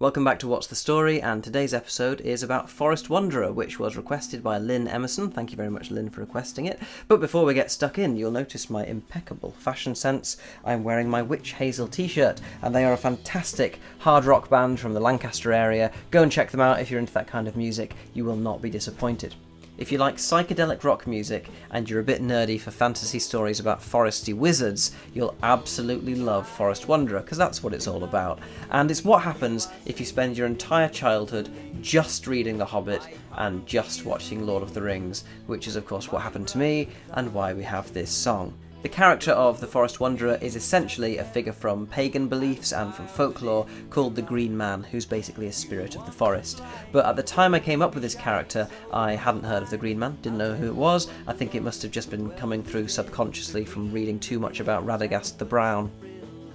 Welcome back to What's the Story, and today's episode is about Forest Wanderer, which was requested by Lynn Emerson. Thank you very much, Lynn, for requesting it. But before we get stuck in, you'll notice my impeccable fashion sense. I'm wearing my Witch Hazel t-shirt, and they are a fantastic hard rock band from the Lancaster area. Go and check them out if you're into that kind of music. You will not be disappointed. If you like psychedelic rock music and you're a bit nerdy for fantasy stories about foresty wizards, you'll absolutely love Forest Wanderer, because that's what it's all about. And it's what happens if you spend your entire childhood just reading The Hobbit and just watching Lord of the Rings, which is of course what happened to me and why we have this song. The character of the Forest Wanderer is essentially a figure from pagan beliefs and from folklore called the Green Man, who's basically a spirit of the forest. But at the time I came up with this character, I hadn't heard of the Green Man, didn't know who it was. I think it must have just been coming through subconsciously from reading too much about Radagast the Brown.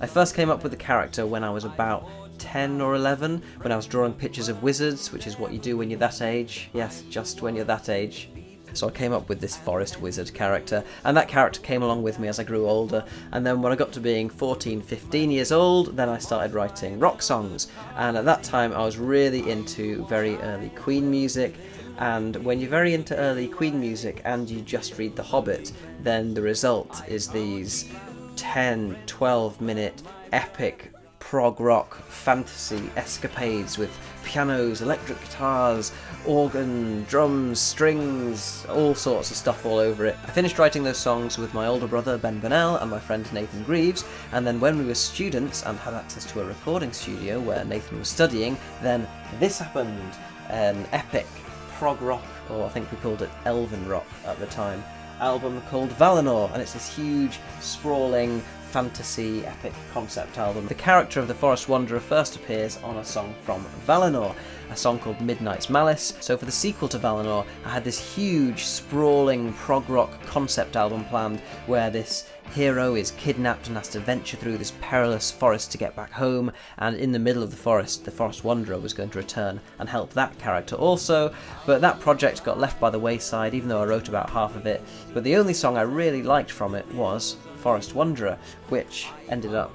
I first came up with the character when I was about 10 or 11, when I was drawing pictures of wizards, which is what you do when you're that age. Yes, just when you're that age. So I came up with this forest wizard character, and that character came along with me as I grew older, and then when I got to being 14, 15 years old, then I started writing rock songs, and at that time I was really into very early Queen music, and when you're very into early Queen music and you just read The Hobbit, then the result is these 10, 12 minute epic prog rock fantasy escapades with pianos, electric guitars, organ, drums, strings, all sorts of stuff all over it. I finished writing those songs with my older brother Ben Burnell and my friend Nathan Greaves, and then when we were students and had access to a recording studio where Nathan was studying, then this happened. An epic prog rock, or I think we called it Elven rock at the time, album called Valénor, and it's this huge, sprawling, fantasy epic concept album. The character of the Forest Wanderer first appears on a song from Valénor, a song called Midnight's Malice. So for the sequel to Valénor, I had this huge, sprawling prog rock concept album planned where this hero is kidnapped and has to venture through this perilous forest to get back home, and in the middle of the Forest Wanderer was going to return and help that character also, but that project got left by the wayside even though I wrote about half of it. But the only song I really liked from it was Forest Wanderer, which ended up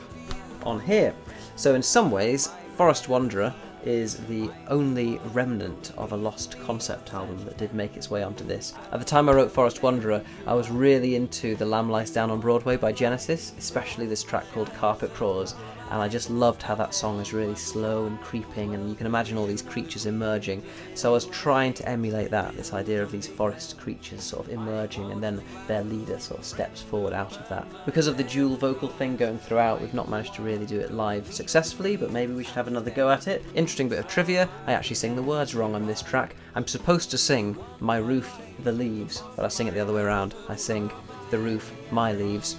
on here. So in some ways, Forest Wanderer is the only remnant of a lost concept album that did make its way onto this. At the time I wrote Forest Wanderer, I was really into The Lamb Lies Down on Broadway by Genesis, especially this track called Carpet Crawlers, and I just loved how that song is really slow and creeping, and you can imagine all these creatures emerging. So I was trying to emulate that, this idea of these forest creatures sort of emerging, and then their leader sort of steps forward out of that. Because of the dual vocal thing going throughout, we've not managed to really do it live successfully, but maybe we should have another go at it. Interesting bit of trivia, I actually sing the words wrong on this track. I'm supposed to sing "My roof, the leaves," but I sing it the other way around. I sing "The roof, my leaves,"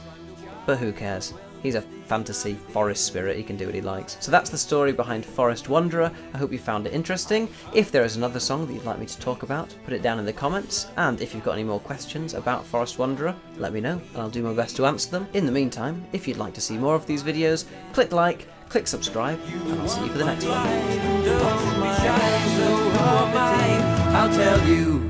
but who cares? He's a fantasy forest spirit, he can do what he likes. So that's the story behind Forest Wanderer. I hope you found it interesting. If there is another song that you'd like me to talk about, put it down in the comments, and if you've got any more questions about Forest Wanderer, let me know, and I'll do my best to answer them. In the meantime, if you'd like to see more of these videos, click like, click subscribe, and I'll see you for the next one. I'll tell you.